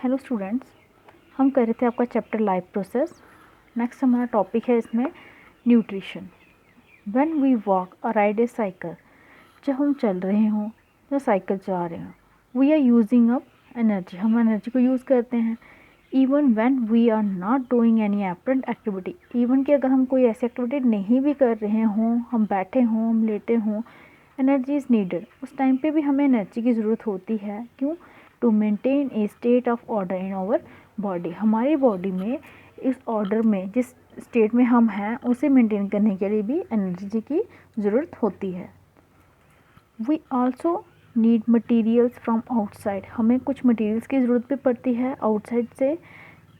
Hello students, हम कर रहे थे आपका चैप्टर लाइफ प्रोसेस। नेक्स्ट हमारा टॉपिक है इसमें न्यूट्रिशन। व्हेन वी वॉक और राइड ए साइकिल, जब हम चल रहे हों या साइकिल चला रहे हों, we are using up energy, हम एनर्जी को यूज़ करते हैं। Even when we are not doing any apparent activity, even कि अगर हम कोई ऐसी एक्टिविटी नहीं भी कर रहे हों, हम बैठे हों, हम लेटे हों, एनर्जी इज़ नीडेड। उस टाइम पे भी हमें एनर्जी की ज़रूरत होती है। क्यों? To maintain a state of order in our body, हमारी बॉडी में इस ऑर्डर में जिस स्टेट में हम हैं उसे मेंटेन करने के लिए भी एनर्जी की ज़रूरत होती है। We also need materials from outside, हमें कुछ मटेरियल्स की ज़रूरत भी पड़ती है आउटसाइड से।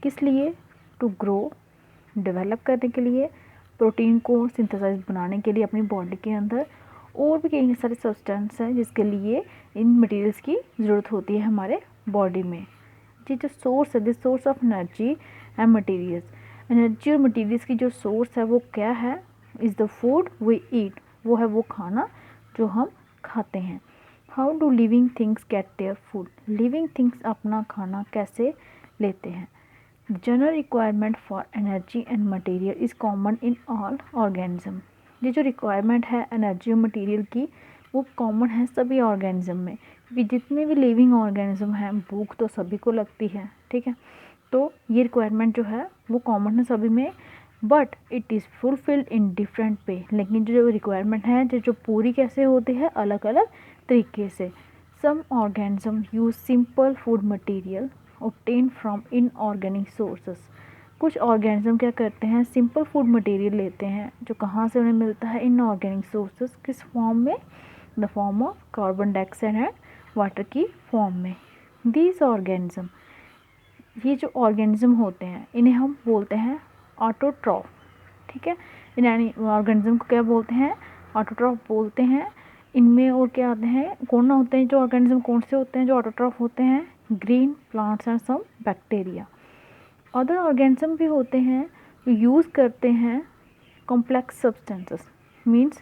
किस लिए? टू ग्रो, डेवलप करने के लिए, प्रोटीन को सिंथेसाइज बनाने के लिए अपनी बॉडी के अंदर, और भी कई सारे सब्सटेंस हैं जिसके लिए इन मटेरियल्स की ज़रूरत होती है हमारे बॉडी में। ये जो सोर्स है, this source of energy and materials, energy और मटेरियल्स की जो सोर्स है वो क्या है? Is the food we eat, वो है वो खाना जो हम खाते हैं। How do living things get their food, living things अपना खाना कैसे लेते हैं? General requirement for energy and material is common in all organism, ये जो रिक्वायरमेंट है एनर्जी और मटेरियल की वो कॉमन है सभी ऑर्गेनिज्म में, क्योंकि जितने भी लिविंग ऑर्गेनिज्म हैं भूख तो सभी को लगती है, ठीक है। तो ये रिक्वायरमेंट जो है वो कॉमन है सभी में, but it is fulfilled in different way, लेकिन जो रिक्वायरमेंट है जो पूरी कैसे होती है, अलग अलग तरीके से। Some organism use simple food material obtain from inorganic sources, कुछ ऑर्गेनिज्म क्या करते हैं, सिंपल फूड मटेरियल लेते हैं जो कहाँ से उन्हें मिलता है, इनऑर्गेनिक सोर्सेस। किस फॉर्म में? The form of carbon dioxide and water की फॉर्म में। दीज ऑर्गेनिज्म, ये जो ऑर्गेनिज्म होते हैं इन्हें हम बोलते हैं ऑटोट्रॉफ, ठीक है। इन ऑर्गेनिज्म को क्या बोलते हैं? ऑटोट्रॉफ बोलते हैं। इनमें और क्या आते हैं, कौन होते हैं जो ऑर्गेनिज्म, कौन से होते हैं जो ऑटोट्रॉफ होते हैं? Green plants and some bacteria. Other organism भी होते हैं जो यूज़ करते हैं कॉम्प्लेक्स सब्सटेंसेस, मीन्स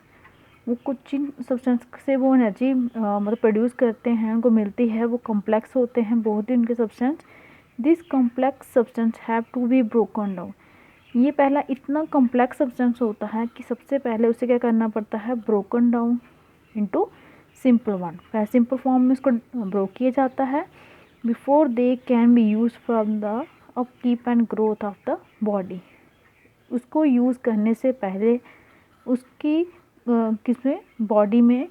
वो कुछ जिन सब्सटेंस से वो एनर्जी मतलब प्रोड्यूस करते हैं, उनको मिलती है, वो कॉम्प्लेक्स होते हैं बहुत ही उनके substance. This complex substance have to be broken down, ये पहला इतना कॉम्प्लेक्स सब्सटेंस होता है कि सबसे पहले उसे क्या करना पड़ता है? Broken down into simple one, पहले सिंपल फॉर्म में उसको ब्रोक किया जाता है before they can be use from the upkeep and growth of the body. उसको यूज़ करने से पहले उसकी किसमें, बॉडी में,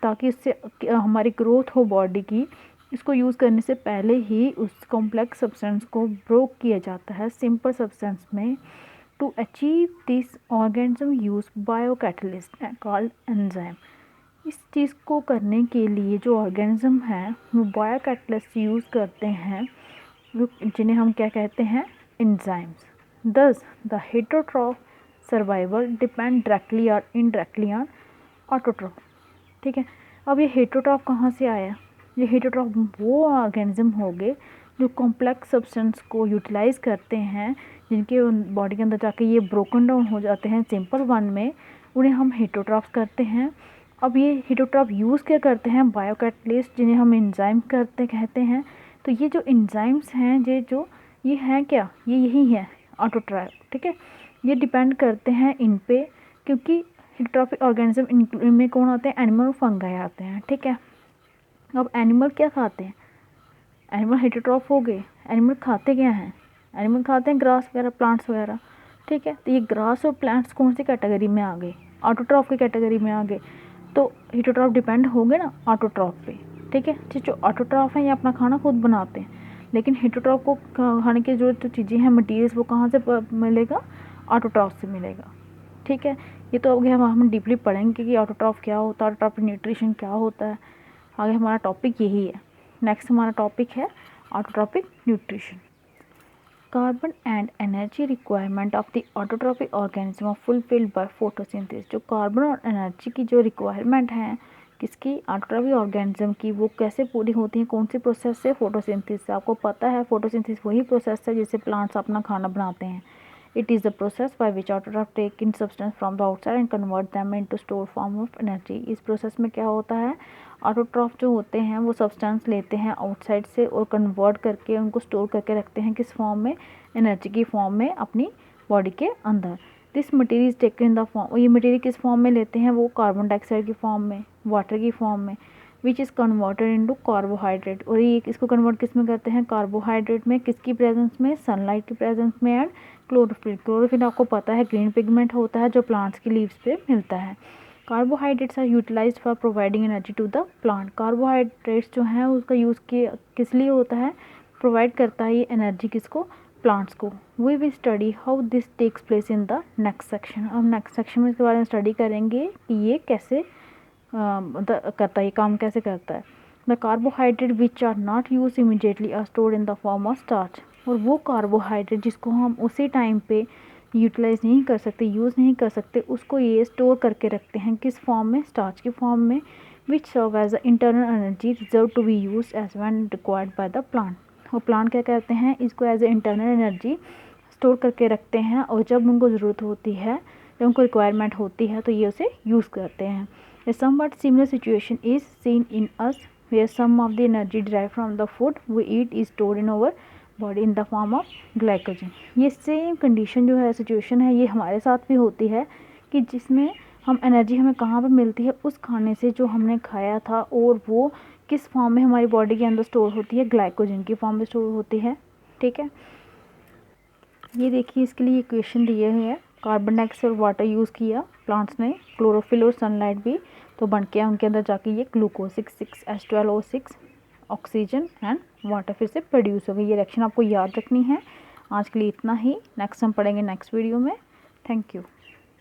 ताकि उससे हमारी ग्रोथ हो बॉडी की, इसको यूज़ करने से पहले ही उस कॉम्प्लेक्स सब्सटेंस को ब्रोक किया जाता है सिंपल सब्सटेंस में। To achieve this organism use biocatalyst called enzyme, इस चीज़ को करने के लिए जो ऑर्गेनिज्म है वो बायोकैटलिस्ट यूज़ करते हैं जिन्हें हम क्या कहते हैं? Enzymes. Thus, the heterotroph survival depend directly or indirectly on autotroph, ठीक है। अब ये हेटरोट्रॉफ कहाँ से आया? ये हेटरोट्रॉफ वो ऑर्गेनिज्म हो गए जो कॉम्प्लेक्स सब्सटेंस को यूटिलाइज करते हैं, जिनके बॉडी के अंदर जाके ये ब्रोकन डाउन हो जाते हैं सिंपल वन में, उन्हें हम हेटरोट्रॉफ करते हैं। अब ये हेटरोट्रॉफ यूज़ क्या करते हैं? बायोकैटलिस्ट, जिन्हें हम एंजाइम कहते हैं। तो ये जो एंजाइम्स हैं, ये हैं क्या? ये यही है ऑटोट्रॉफ, ठीक है। ये डिपेंड करते हैं इन पे, क्योंकि हेटरोट्रॉफिक ऑर्गेनिज्म इनमें कौन आते हैं? एनिमल, फंगाई आते हैं, ठीक है। अब एनिमल क्या खाते हैं? एनिमल हेटरोट्रॉफ हो गए। एनिमल खाते क्या हैं? एनिमल खाते हैं ग्रास वगैरह, प्लांट्स वगैरह, ठीक है। तो ये ग्रास और प्लांट्स कौन सी कैटेगरी में आ गए? ऑटोट्रॉफ की कैटेगरी में आ गए। तो हेटरोट्रॉफ डिपेंड हो गए ना ऑटोट्रॉफ पे, ठीक है। जो ऑटोट्रॉफ हैं ये अपना खाना खुद बनाते हैं, लेकिन हेटरोट्रॉफ को खाने की ज़रूरत जो चीज़ें हैं, मटीरियल्स, वो कहाँ से मिलेगा? ऑटोट्रॉफ से मिलेगा, ठीक है। ये तो आगे हम डीपली पढ़ेंगे कि ऑटोट्रॉफ क्या होता है, ऑटोट्रॉफिक न्यूट्रिशन क्या होता है। आगे हमारा टॉपिक यही है। नेक्स्ट हमारा टॉपिक है autotrophic nutrition. Carbon and energy requirement of the autotrophic organism fulfilled by photosynthesis, जो कार्बन और एनर्जी की जो रिक्वायरमेंट है किसकी? ऑटोट्रॉफिक ऑर्गेनिज्म की, वो कैसे पूरी होती है? कौन सी प्रोसेस से? फोटोसिंथेसिस से। आपको पता है फोटोसिंथेसिस वही प्रोसेस है जिससे प्लांट्स अपना खाना बनाते हैं। It is the process by which autotroph take in substance from the outside and convert them into store form of energy. इस प्रोसेस में क्या होता है, ऑटोट्रॉफ जो होते हैं वो सब्सटेंस लेते हैं आउटसाइड से और कन्वर्ट करके उनको स्टोर करके रखते हैं किस फॉर्म में, एनर्जी की फॉर्म में अपनी बॉडी के अंदर। This material is taken in the form, ये मटेरियल किस फॉर्म में लेते हैं, वो कार्बन डाइऑक्साइड की फॉर्म में, वाटर की फॉर्म में, which is converted into carbohydrate. और ये इसको कन्वर्ट किस में करते हैं, कार्बोहाइड्रेट में, किसकी प्रेजेंस में, सनलाइट की प्रेजेंस में, एंड क्लोरोफिल। क्लोरोफिल आपको पता है ग्रीन पिगमेंट होता है जो प्लांट्स की लीव्स पे मिलता है। Carbohydrates are utilized for providing energy to the plant. Carbohydrates जो हैं उसका यूज़ किस लिए होता है, प्रोवाइड करता है ये एनर्जी किसको, प्लांट्स को। We will study how this takes place in the next section. अब नेक्स्ट सेक्शन में इसके बारे में स्टडी करेंगे कि ये कैसे करता है, ये काम कैसे करता है। The carbohydrate which are not use immediately are stored in the form of starch. और वो कार्बोहाइड्रेट जिसको हम उसी टाइम पे यूटिलाइज नहीं कर सकते, यूज़ नहीं कर सकते, उसको ये स्टोर करके रखते हैं किस फॉर्म में, स्टार्च की फॉर्म में, which serve as a internal energy reserve to be use as when required by the plant. और प्लांट क्या करते हैं, इसको as a internal energy store करके रखते हैं और जब उनको ज़रूरत होती है, जब उनको रिक्वायरमेंट होती है तो ये उसे यूज़ करते हैं। A somewhat similar situation is seen in us where some of the energy derived from the food we eat is stored in our body in the form of glycogen। ये same condition जो है, situation है, ये हमारे साथ भी होती है कि जिसमें हम एनर्जी हमें कहाँ पर मिलती है, उस खाने से जो हमने खाया था, और वो किस फॉर्म में हमारी बॉडी के अंदर स्टोर होती है, ग्लाइकोजन की फॉर्म में स्टोर होती है। ठीक है, ये देखिए इसके लिए इक्वेशन दिए हुए हैं। कार्बन डाइऑक्साइड और वाटर यूज़ किया प्लांट्स ने, क्लोरोफिल और सनलाइट भी, तो बन के उनके अंदर जाके ये glucose 6H12O6 oxygen and water फिर से प्रोड्यूस हो गई। ये रिएक्शन आपको याद रखनी है। आज के लिए इतना ही, नेक्स्ट हम पढ़ेंगे नेक्स्ट वीडियो में। Thank you.